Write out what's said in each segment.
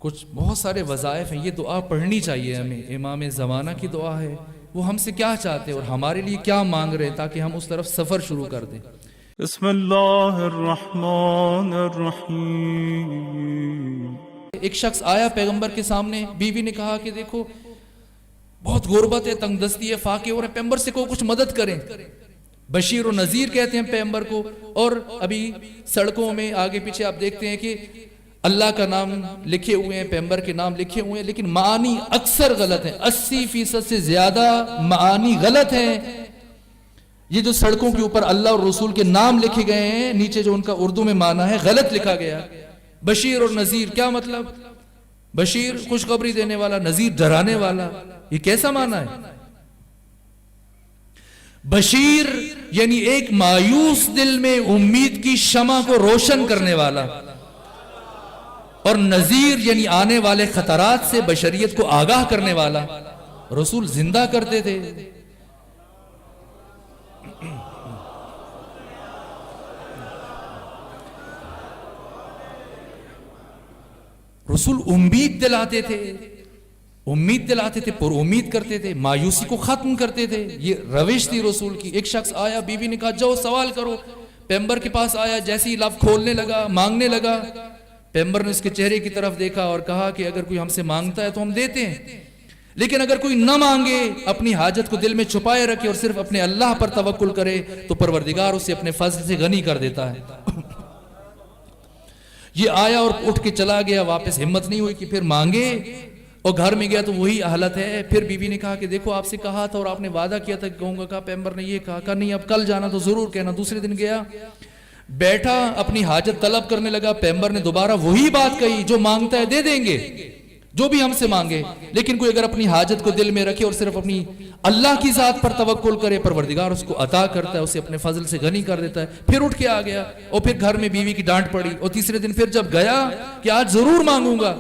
कुछ बहुत सारे वज़ाइफ हैं, ये दुआ पढ़नी चाहिए हमें। इमाम ज़माना की दुआ है, वो हमसे क्या चाहते हैं और हमारे लिए क्या मांग रहे हैं, ताकि हम उस तरफ सफ़र शुरू कर दें। बिस्मिल्लाहिर्रहमानिर्रहीम। एक शख्स आया पैगंबर के सामने, बीवी ने कहा कि देखो बहुत गुर्बत है, तंगदस्ती है, फाके हो रहे, पैगंबर से को कुछ मदद करें। बशीर और नज़ीर कहते हैं पैगंबर को। और अभी सड़कों में आगे पीछे आप देखते हैं कि अल्लाह का नाम लिखे हुए हैं, पैगंबर के नाम लिखे हुए हैं, लेकिन मानी अक्सर गलत है। 80% से ज्यादा मानी गलत है। ये जो सड़कों के ऊपर अल्लाह और रसूल के नाम लिखे गए हैं, नीचे जो उनका उर्दू में माना है गलत लिखा गया। बशीर और नज़ीर क्या मतलब? बशीर खुशखबरी देने वाला, नज़ीर डराने वाला, ये कैसा माना है? बशीर यानी एक मायूस दिल में उम्मीद की शमा को रोशन करने वाला, और नज़ीर यानी आने वाले खतरात से बशरियत को आगाह करने वाला। रसूल जिंदा करते थे। रसूल उम्मीद दिलाते थे, उम्मीद दिलाते थे, पुर उम्मीद करते थे, मायूसी को खत्म करते थे। ये रविश थी रसूल की। एक शख्स आया, बीवी ने कहा जाओ सवाल करो। पैगंबर के पास आया, जैसे ही लब खोलने लगा, मांगने लगा, पैगंबर ने उसके चेहरे की तरफ देखा और कहा कि अगर कोई हमसे मांगता है तो हम देते हैं, लेकिन अगर कोई न मांगे, अपनी हाजत को दिल में छुपाए रखे और सिर्फ अपने अल्लाह पर तवक्कुल करे, तो परवरदिगार उसे अपने फजल से गनी कर देता है। ये आया और उठ के चला गया, वापस हिम्मत नहीं हुई कि फिर मांगे, और घर में गया तो वही हालत है। फिर बीवी ने कहा कि देखो आपसे कहा था और आपने वादा किया था कि कहूंगा, कहा पैगंबर ने ये कहा नहीं, अब कल जाना तो जरूर कहना। दूसरे दिन गया, बैठा, अपनी हाजत तलब करने लगा। पैगंबर ने दोबारा वही बात कही, जो मांगता है दे देंगे, जो भी हमसे मांगे, लेकिन कोई अगर अपनी हाजत को दिल में रखे और सिर्फ अपनी अल्लाह की जात पर तवक्कुल करे, परवरदिगार उसको अता करता है, उसे अपने फजल से गनी कर देता है। फिर उठ के आ गया, और फिर घर में बीवी की डांट पड़ी। और तीसरे दिन फिर जब गया कि आज जरूर मांगूंगा,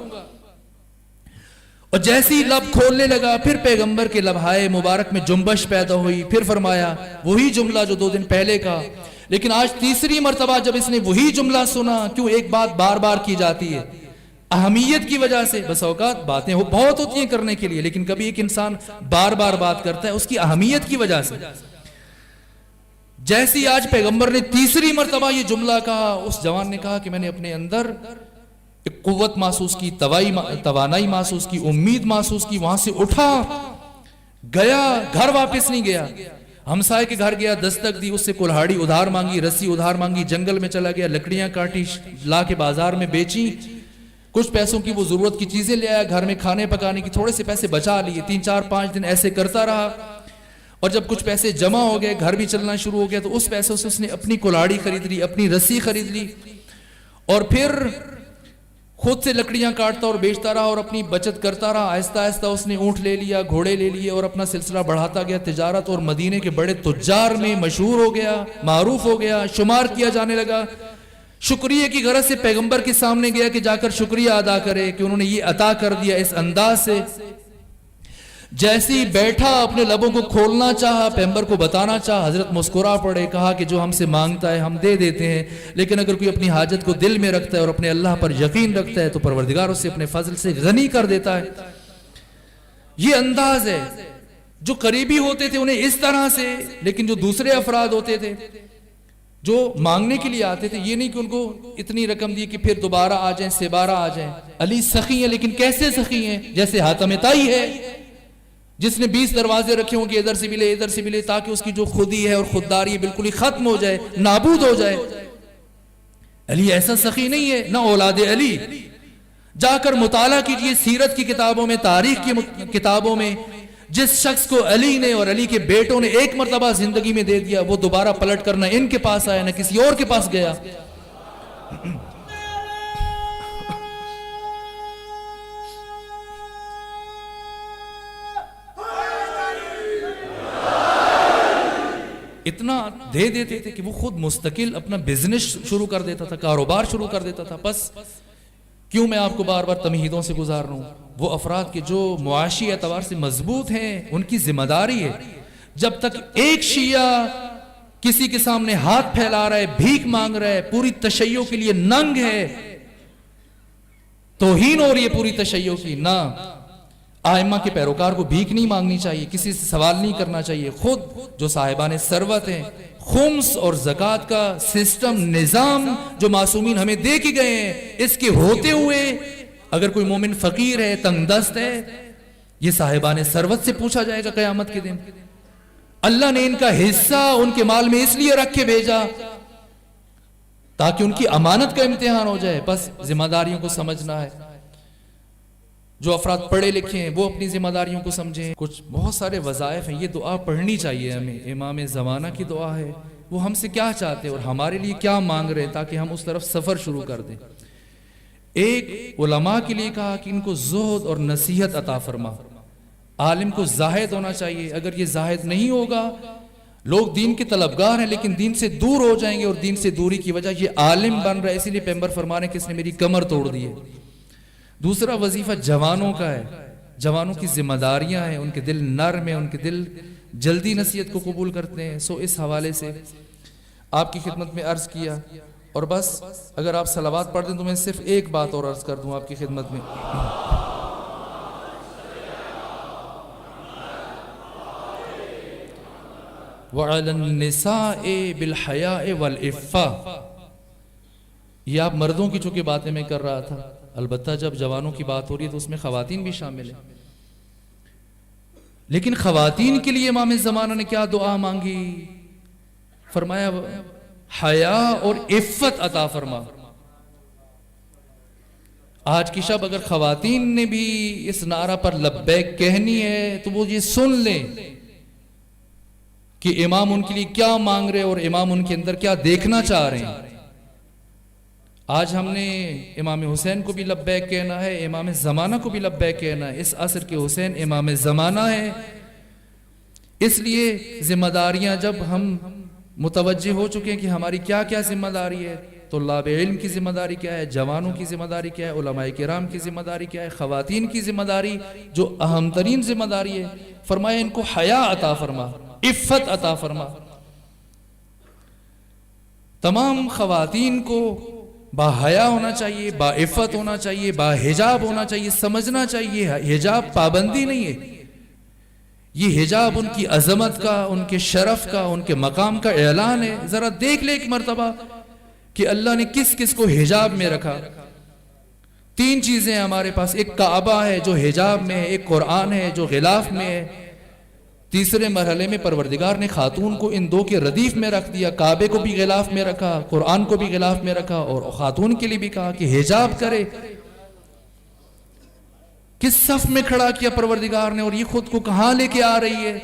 और जैसे ही लब खोलने लगा, फिर पैगंबर के लम्हाए मुबारक में जुम्बश पैदा हुई। फिर फरमाया वही जुमला जो 2 दिन पहले का, लेकिन आज तीसरी मर्तबा जब इसने वही जुमला सुना। क्यों एक बात बार बार की जाती है? अहमियत की वजह से। बस औकात बातें बहुत होती हैं करने के लिए, लेकिन कभी एक इंसान बार बार बात करता है उसकी अहमियत की वजह से। जैसी आज पैगंबर ने तीसरी मर्तबा ये जुमला कहा, उस जवान ने कहा कि मैंने अपने अंदर एक कुव्वत महसूस की, तवानाई महसूस की, उम्मीद महसूस की। वहां से उठा, गया, घर वापस नहीं गया, हमसाए के घर गया, दस्तक दी, उससे कुल्हाड़ी उधार मांगी, रस्सी उधार मांगी, जंगल में चला गया, लकड़ियां काटी, ला के बाजार में बेची, कुछ पैसों की वो जरूरत की चीजें ले आया, घर में खाने पकाने की थोड़े से पैसे बचा लिए। 3-4-5 दिन ऐसे करता रहा, और जब कुछ पैसे जमा हो गए, घर भी चलना शुरू हो गया, तो उस पैसों से उसने अपनी कुल्हाड़ी खरीद ली, अपनी रस्सी खरीद ली, और फिर खुद से लकड़ियां काटता और बेचता रहा और अपनी बचत करता रहा। आहिस्ता आहिस्ता उसने ऊंट ले लिया, घोड़े ले लिए, और अपना सिलसिला बढ़ाता गया तिजारत, और मदीने के बड़े तुज्जार में मशहूर हो गया, मारूफ हो गया, शुमार किया जाने लगा। शुक्रिया की गरज से पैगंबर के सामने गया कि जाकर शुक्रिया अदा करे कि उन्होंने ये अता कर दिया। इस अंदाज से जैसे ही बैठा, अपने लबों को खोलना चाहा, पैगंबर को बताना चाहा, हजरत मुस्कुरा पड़े, कहा कि जो हमसे मांगता है हम दे देते हैं, लेकिन अगर कोई अपनी हाजत को दिल में रखता है और अपने अल्लाह पर यकीन रखता है, तो परवरदिगार उसे अपने फजल से गनी कर देता है। ये अंदाज है। जो करीबी होते थे उन्हें इस तरह से, लेकिन जो दूसरे अफराद होते थे जो मांगने के लिए आते थे, ये नहीं कि उनको इतनी रकम दी कि फिर दोबारा आ जाएं, सेबारा आ जाएं। अली सखी है, लेकिन कैसे सखी हैं? जैसे हातम ताई है, जिसने 20 दरवाजे रखे हों कि इधर से मिले, इधर से मिले, ताकि उसकी जो खुदी है और खुददारी है बिल्कुल ही खत्म हो जाए, नाबूद हो जाए। अली ऐसा सखी नहीं है, ना औलाद अली। जाकर मुताला कीजिए सीरत की किताबों में, तारीख की किताबों में, जिस शख्स को अली ने और अली के बेटों ने एक मर्तबा जिंदगी में दे दिया, वो दोबारा पलट कर ना इनके पास आया, ना किसी और के पास गया। इतना दे देते थे कि वो खुद मुस्तकिल अपना बिजनेस शुरू कर देता था, कारोबार शुरू कर देता था। बस क्यों मैं आपको बार बार तमहीदों से गुजार रहा हूं? वो अफराद के जो मुआशी एतबार से मजबूत हैं, उनकी जिम्मेदारी है, जब तक एक शिया किसी के सामने हाथ फैला रहा है, भीख मांग रहा है, पूरी तशय्यो के लिए नंग है, तौहीन हो रही है पूरी तशय्यो की। ना, आइम्मा के पैरोकार को भीख नहीं मांगनी चाहिए, किसी से सवाल नहीं करना चाहिए। खुद जो साहिबान सरवत हैं, खुम्स और ज़कात का सिस्टम निज़ाम जो मासूमीन हमें दे के गए हैं, इसके होते हुए अगर कोई मोमिन फकीर है, तंगदस्त है, ये साहिबान सरवत से पूछा जाएगा क़यामत के दिन। अल्लाह ने इनका हिस्सा उनके माल में इसलिए रख के भेजा ताकि उनकी अमानत का इम्तिहान हो जाए। बस जिम्मेदारियों को समझना है। जो अफराद पढ़े लिखे हैं वो अपनी जिम्मेदारियों को समझें। कुछ बहुत सारे वज़ाइफ हैं, ये दुआ पढ़नी चाहिए हमें। इमाम ज़माना की दुआ है, वो हमसे क्या चाहते हैं और हमारे लिए क्या मांग रहे हैं, ताकि हम उस तरफ सफ़र शुरू कर दें। एक उलमा के लिए कहा कि इनको ज़ुहद और नसीहत अता फरमा। आलिम को जाहिद होना चाहिए। अगर ये जाहिद नहीं होगा, लोग दीन के तलबगार हैं लेकिन दीन से दूर हो जाएंगे, और दीन से दूरी की वजह ये आलिम बन रहा है। इसीलिए पैगंबर फरमा रहे हैं कि इसने मेरी कमर तोड़ दी है। दूसरा वजीफा जवानों का है। जवानों की जिम्मेदारियां हैं, उनके दिल नर्म है, उनके दिल जल्दी नसीहत को कबूल करते हैं। सो इस हवाले से आपकी खिदमत में अर्ज किया। और बस अगर आप सलावात पढ़ दें तो मैं सिर्फ एक बात और अर्ज कर दूं आपकी खिदमत में। वअलन्निसाए बिलहयाए वलइफ़्फ़ा। ये आप मर्दों की चूंकि बातें मैं कर रहा था, अलबत्ता जब जवानों की बात हो रही है तो उसमें खवातीन भी शामिल है। लेकिन खवातीन के लिए इमाम ज़माना ने क्या दुआ मांगी? फरमाया हया और इफ़्फ़त अता फरमा। आज की शब अगर खवातीन ने भी इस नारा पर लब्बैक कहनी है तो वो ये सुन लें कि इमाम उनके लिए क्या मांग रहे और इमाम उनके अंदर क्या देखना चाह रहे हैं। आज हमने इमाम हुसैन को भी लब्बैक कहना है, इमाम ज़माना को भी लब्बैक कहना है। इस असर के हुसैन इमाम ज़माना है। इसलिए जिम्मेदारियां जब हम मुतवज्जे हो चुके हैं कि हमारी क्या क्या जिम्मेदारी है, तुल्लाब इल्म की जिम्मेदारी क्या है, जवानों की जिम्मेदारी क्या है, उलमाए किराम की जिम्मेदारी क्या है, खवातीन की जिम्मेदारी जो अहम तरीन जिम्मेदारी है, फरमाया इनको हया अता फरमा, इफ़्फ़त अता फरमा। तमाम खवातीन को बाहया होना चाहिए, बाइफ़्फ़त होना चाहिए, बाहिजाब होना चाहिए। समझना चाहिए हिजाब पाबंदी नहीं है, ये हिजाब उनकी अजमत का, उनके शरफ का, उनके मकाम का ऐलान है। जरा देख ले एक मर्तबा कि अल्लाह ने किस किस को हिजाब में रखा। तीन चीजें हमारे पास, एक काबा है जो हिजाब में है, एक कुरान है जो गिलाफ में है, तीसरे मरहले में परवरदिगार ने खातून को इन दो के रदीफ में रख दिया। काबे को भी गिलाफ में रखा, कुरान को भी गिलाफ में रखा, और खातून के लिए भी कहा कि हिजाब करे। किस सफ में खड़ा किया परवरदिगार ने, और ये खुद को कहां लेके आ रही है।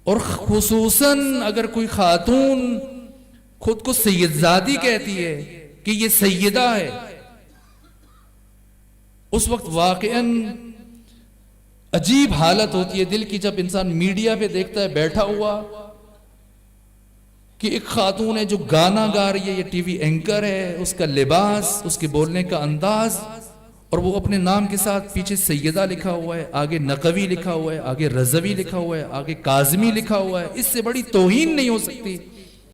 और खुसूसन अगर कोई खातून खुद को सैयदजादी कहती है कि ये सैयदा है, उस वक्त वाकईन अजीब हालत होती है दिल की जब इंसान मीडिया पे देखता है बैठा हुआ कि एक खातून है जो गाना गा रही है, ये टीवी एंकर है, उसका लिबास, उसके बोलने का अंदाज, और वो अपने नाम के साथ पीछे सैयदा लिखा हुआ है, आगे नकवी लिखा हुआ है, आगे रजवी लिखा हुआ है, आगे काजमी लिखा हुआ है। इससे बड़ी तौहीन नहीं हो सकती।